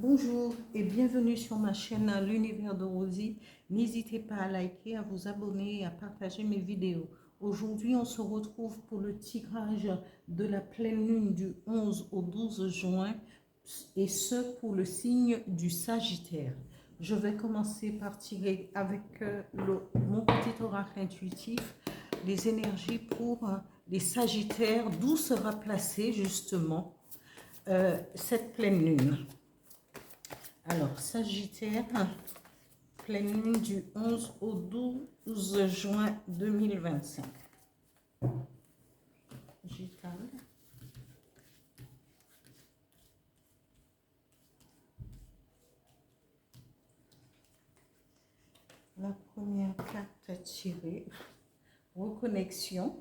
Bonjour et bienvenue sur ma chaîne L'Univers de Rosie. N'hésitez pas à liker, à vous abonner et à partager mes vidéos. Aujourd'hui, on se retrouve pour le tirage de la pleine lune du 11 au 12 juin et ce pour le signe du Sagittaire. Je vais commencer par tirer avec mon petit oracle intuitif les énergies pour les Sagittaires, d'où sera placée justement cette pleine lune. Alors, Sagittaire, pleine lune du 11 au 12 juin 2025. J'étale. La première carte tirée, reconnexion.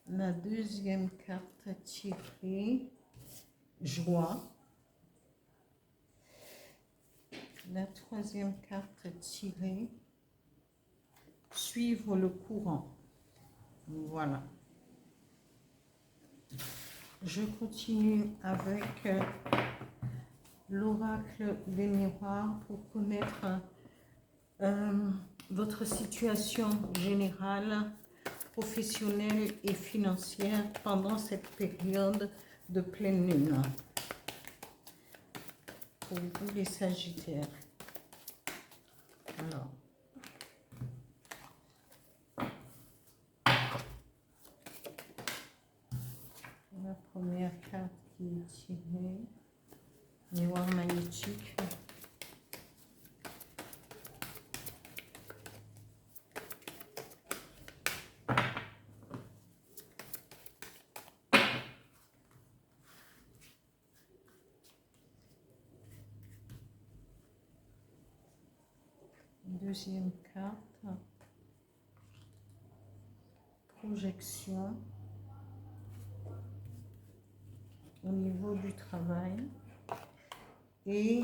La deuxième carte tirée, joie. La troisième carte tirée, suivre le courant. Voilà. Je continue avec l'oracle des miroirs pour connaître votre situation générale, professionnelle et financière pendant cette période de pleine lune. Pour vous les Sagittaires. Alors, la première carte qui est tirée, miroir magnétique. Deuxième carte, projection au niveau du travail et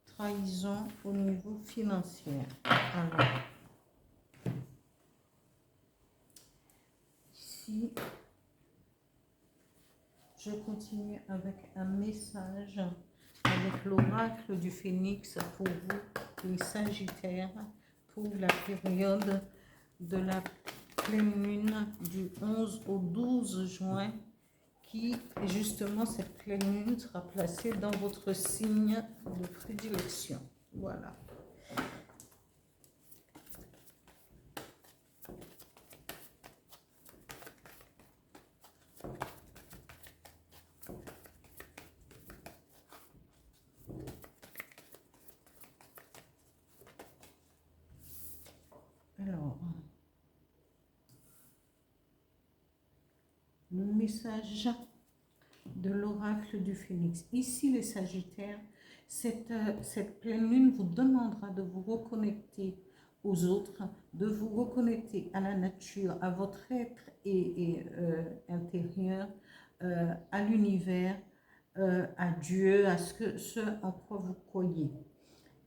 trahison au niveau financier. Alors, ici, je continue avec un message avec l'oracle du Phénix pour vous, les Sagittaires, pour la période de la pleine lune du 11 au 12 juin, qui, justement, cette pleine lune sera placée dans votre signe de prédilection. Voilà. Alors, le message de l'oracle du Phénix. Ici, les Sagittaires, cette pleine lune vous demandera de vous reconnecter aux autres, de vous reconnecter à la nature, à votre être intérieur, à l'univers, à Dieu, à ce en quoi vous croyez.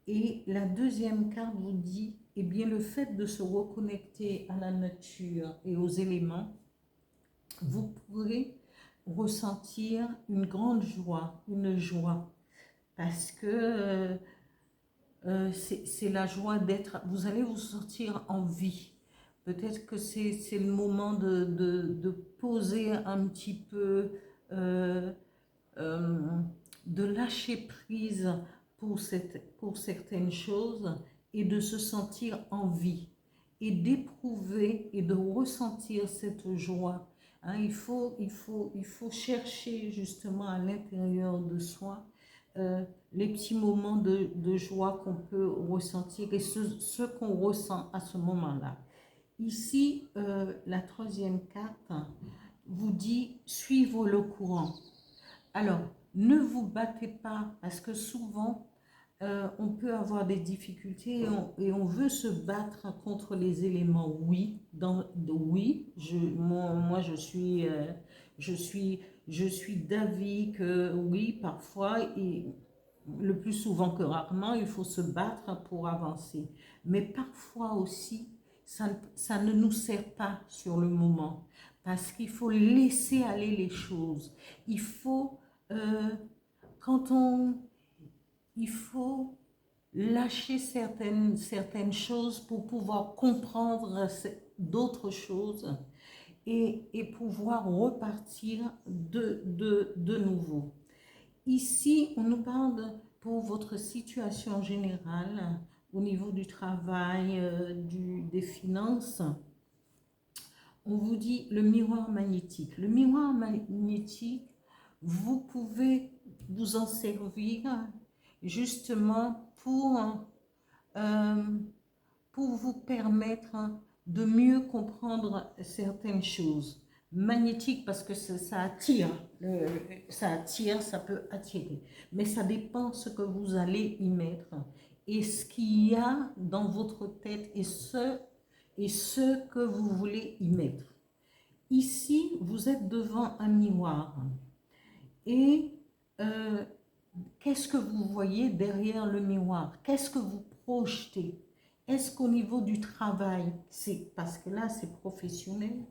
Et la deuxième carte vous dit, eh bien, le fait de se reconnecter à la nature et aux éléments, vous pourrez ressentir une grande joie, parce que c'est la joie d'être, vous allez vous sentir en vie. Peut-être que c'est le moment de poser un petit peu, de lâcher prise pour certaines choses et de se sentir en vie et d'éprouver et de ressentir cette joie. Hein, il faut chercher justement à l'intérieur de soi les petits moments de joie qu'on peut ressentir et ce qu'on ressent à ce moment-là. Ici, la troisième carte vous dit suivre le courant. Alors, ne vous battez pas parce que souvent, on peut avoir des difficultés et on veut se battre contre les éléments. Oui, moi je suis d'avis que oui, parfois, et le plus souvent que rarement, il faut se battre pour avancer. Mais parfois aussi, ça ne nous sert pas sur le moment parce qu'il faut laisser aller les choses. Il faut euh, il faut lâcher certaines choses pour pouvoir comprendre d'autres choses et pouvoir repartir de nouveau. Ici, on nous parle pour votre situation générale au niveau du travail, des finances. On vous dit le miroir magnétique. Le miroir magnétique, vous pouvez vous en servir justement euh, pour vous permettre de mieux comprendre certaines choses. Magnétique parce que ça attire, ça peut attirer, mais ça dépend ce que vous allez y mettre et ce qu'il y a dans votre tête et ce que vous voulez y mettre. Ici, vous êtes devant un miroir et euh, qu'est-ce que vous voyez derrière le miroir? Qu'est-ce que vous projetez? Est-ce qu'au niveau du travail, c'est parce que là c'est professionnel,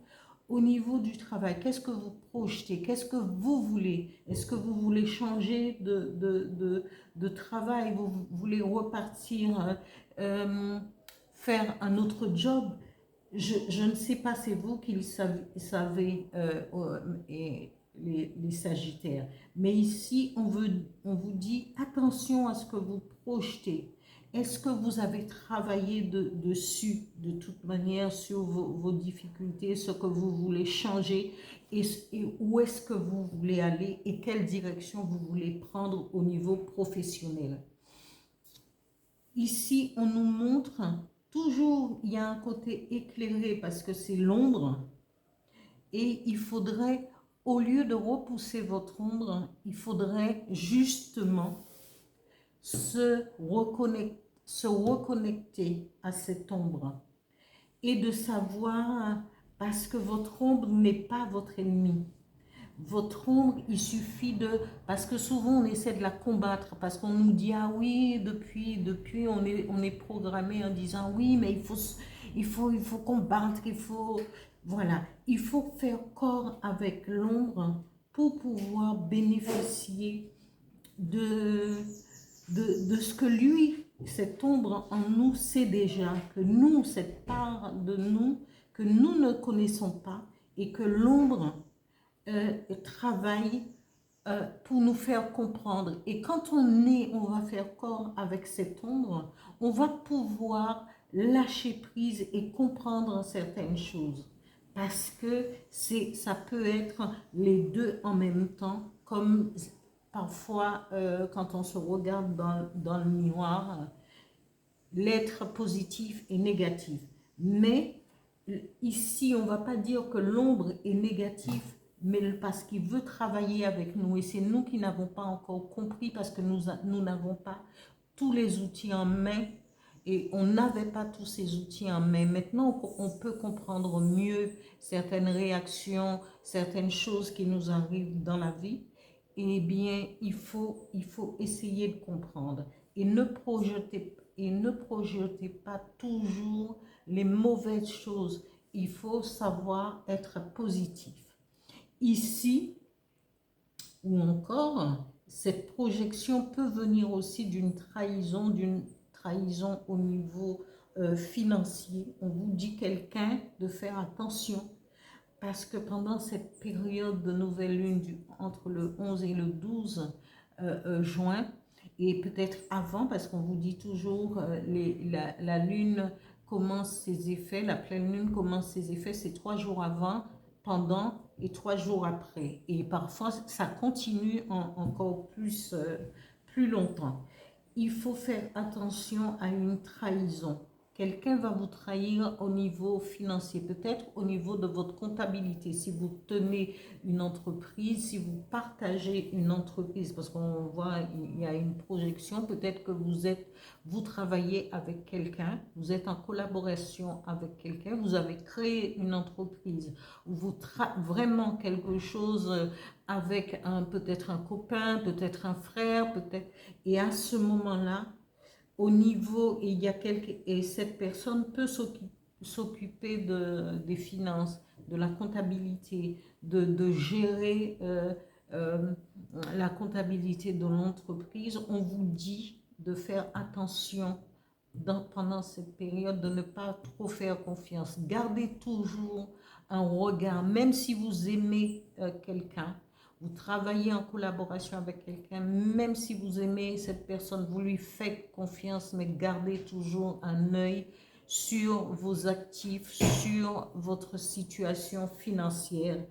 au niveau du travail, qu'est-ce que vous projetez? Qu'est-ce que vous voulez? Est-ce que vous voulez changer de travail? Vous voulez repartir, faire un autre job? Je ne sais pas, c'est vous qui le savez, et les Sagittaires. Mais ici, on vous dit attention à ce que vous projetez. Est-ce que vous avez travaillé dessus, de toute manière, sur vos difficultés, ce que vous voulez changer et où est-ce que vous voulez aller et quelle direction vous voulez prendre au niveau professionnel? Ici, on nous montre toujours, il y a un côté éclairé parce que c'est l'ombre et il faudrait, au lieu de repousser votre ombre, il faudrait justement se reconnecter à cette ombre et de savoir, parce que votre ombre n'est pas votre ennemi. Votre ombre, il suffit de... Parce que souvent, on essaie de la combattre, parce qu'on nous dit, ah oui, depuis on est programmé en disant, oui, mais il faut combattre, il faut... Voilà, il faut faire corps avec l'ombre pour pouvoir bénéficier de, de ce que lui, cette ombre en nous, sait déjà, que nous, cette part de nous, que nous ne connaissons pas, et que l'ombre travaille pour nous faire comprendre. Et quand on va faire corps avec cette ombre, on va pouvoir lâcher prise et comprendre certaines choses. Parce que ça peut être les deux en même temps, comme parfois quand on se regarde dans le miroir, l'être positif et négatif. Mais ici, on ne va pas dire que l'ombre est négative, mais parce qu'il veut travailler avec nous. Et c'est nous qui n'avons pas encore compris parce que nous n'avons pas tous les outils en main. Et on n'avait pas tous ces outils en main. Maintenant, on peut comprendre mieux certaines réactions, certaines choses qui nous arrivent dans la vie. Eh bien, il faut essayer de comprendre et ne projetez pas toujours les mauvaises choses. Il faut savoir être positif. Ici, ou encore, cette projection peut venir aussi d'une trahison au niveau financier. On vous dit quelqu'un de faire attention parce que pendant cette période de nouvelle lune entre le 11 et le 12 juin, et peut-être avant, parce qu'on vous dit toujours la lune commence ses effets, la pleine lune commence ses effets, c'est 3 jours avant, pendant et 3 jours après. Et parfois, ça continue encore plus longtemps. Il faut faire attention à une trahison. Quelqu'un va vous trahir au niveau financier, peut-être au niveau de votre comptabilité. Si vous tenez une entreprise, si vous partagez une entreprise, parce qu'on voit, il y a une projection, peut-être que vous travaillez avec quelqu'un, vous êtes en collaboration avec quelqu'un, vous avez créé une entreprise, ou vous vraiment quelque chose avec peut-être un copain, peut-être un frère, peut-être, et à ce moment-là, au niveau, et cette personne peut s'occuper des finances, de la comptabilité, de gérer euh, la comptabilité de l'entreprise, on vous dit de faire attention pendant cette période, de ne pas trop faire confiance. Gardez toujours un regard, même si vous aimez quelqu'un, vous travaillez en collaboration avec quelqu'un, même si vous aimez cette personne, vous lui faites confiance, mais gardez toujours un œil sur vos actifs, sur votre situation financière,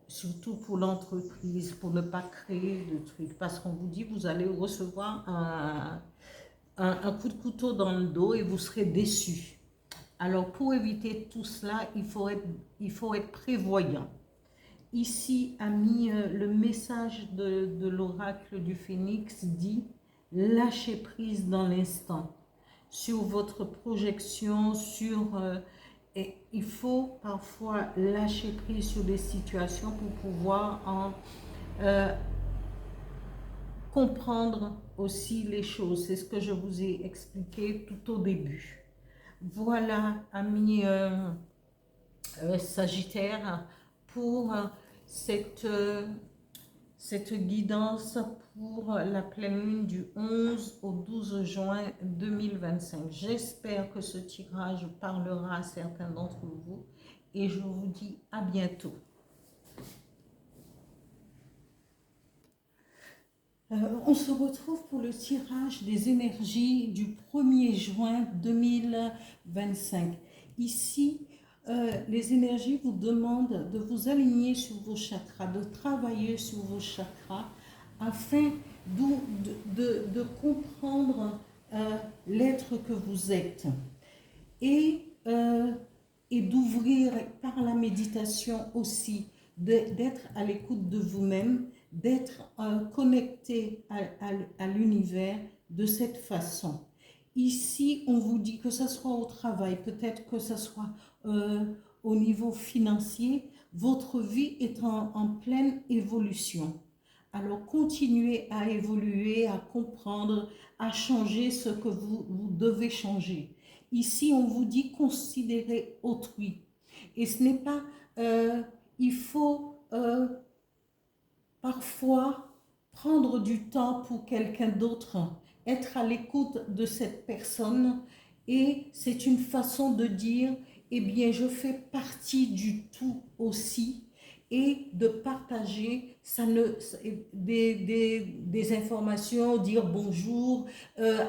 surtout pour l'entreprise, pour ne pas créer de trucs. Parce qu'on vous dit, vous allez recevoir un coup de couteau dans le dos et vous serez déçu. Alors, pour éviter tout cela, il faut être prévoyant. Ici, ami, le message de l'oracle du Phénix dit « Lâchez prise dans l'instant » sur votre projection, et il faut parfois lâcher prise sur des situations pour pouvoir comprendre aussi les choses. C'est ce que je vous ai expliqué tout au début. Voilà, amis Sagittaire, pour cette guidance pour la pleine lune du 11 au 12 juin 2025. J'espère que ce tirage parlera à certains d'entre vous et je vous dis à bientôt. On se retrouve pour le tirage des énergies du 1er juin 2025. Ici, les énergies vous demandent de vous aligner sur vos chakras, de travailler sur vos chakras afin de comprendre l'être que vous êtes et d'ouvrir par la méditation aussi, d'être à l'écoute de vous-même, d'être connecté à l'univers de cette façon. Ici, on vous dit que ce soit au travail, peut-être que ce soit au niveau financier, votre vie est en pleine évolution. Alors, continuez à évoluer, à comprendre, à changer ce que vous devez changer. Ici, on vous dit considérer autrui. Et ce n'est pas... il faut parfois prendre du temps pour quelqu'un d'autre, être à l'écoute de cette personne, et c'est une façon de dire, eh bien, je fais partie du tout aussi, et de partager des informations, dire bonjour,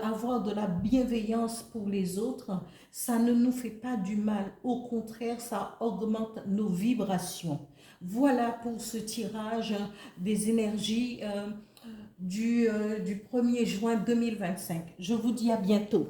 avoir de la bienveillance pour les autres, ça ne nous fait pas du mal, au contraire, ça augmente nos vibrations. Voilà pour ce tirage des énergies du 1er juin 2025. Je vous dis à bientôt.